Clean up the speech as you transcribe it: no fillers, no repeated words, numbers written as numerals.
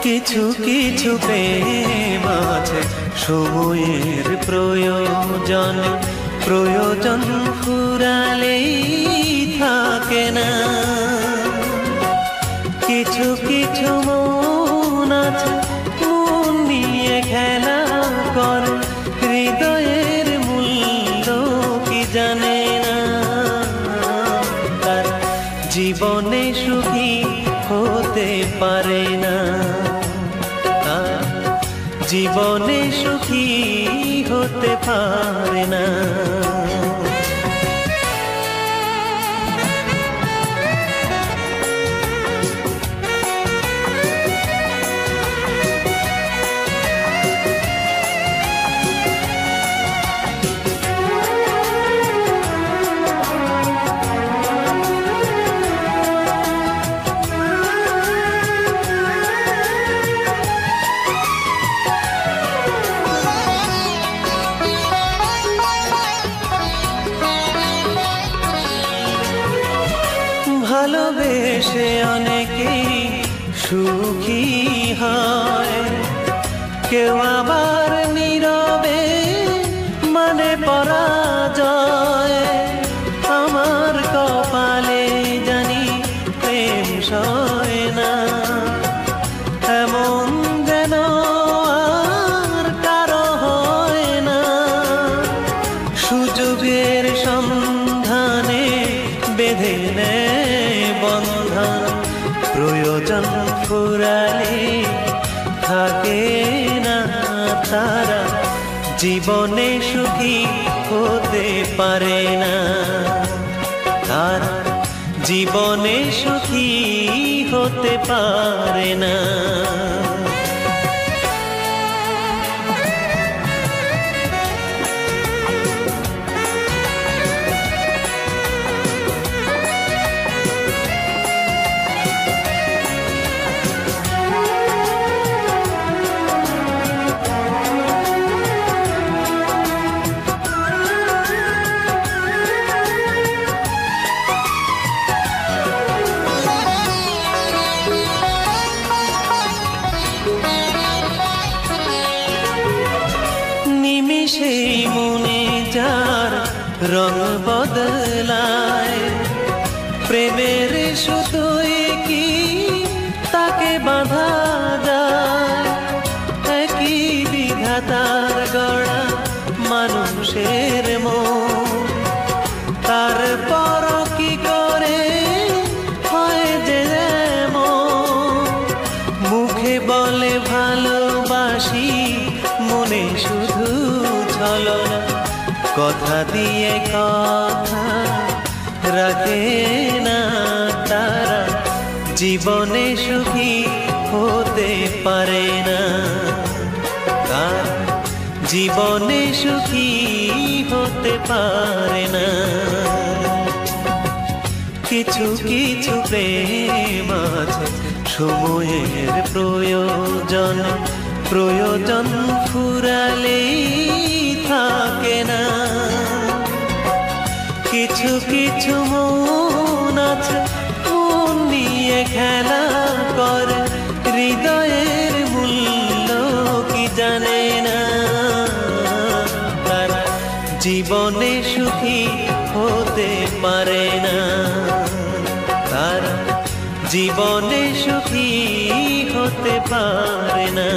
কিছু কিছু প্রেম আছে সময়ের প্রয়োজন, প্রয়োজন ফুরালেই থাকে না। কিছু কিছু মন আছে মন নিয়ে খেলা করে, হৃদয়ের মূল্য কি জানে না। তার জীবনে সুখী হতে পারে না, তার জীবনে সুখী হতে পারে না। ভালোবেসে অনেকেই সুখী হয়, কেউ আবার নীরবে মানে পরাজয়। আমার কপালে জানি প্রেম সয় না, এমন যেন আর কারো হয় না। সুযোগের সন্ধানে বেঁধে নেয় বন্ধন, প্রয়োজন ফুরালে থাকে না তারা, জীবনে সুখী হতে পারে না। তারা জীবনে সুখী হতে পারে না। সেই মনে যার রং বদলায়, প্রেমের সুতোয় কি তাকে বাঁধা যায়। একই বিধাতার গড়া মানুষের মন, তারপর কি করে হয় যে মুখে বলে ভালোবাসি, মনে শুধু ছলনা, কথা দিয়ে কথা রাখে না তারা, জীবনে সুখী হতে পারে না। তার জীবনে সুখী হতে পারে না। কিছু কিছু প্রেম আছে সময়ের প্রয়োজন, প্রয়োজন ফুরালেই থাকে না। কিছু কিছু মন আছে মন নিয়ে খেলা করে, হৃদয়ের মূল্য কি জানে না। তারা জীবনে সুখী হতে পারে না, তারা জীবনে সুখী হতে পারে না।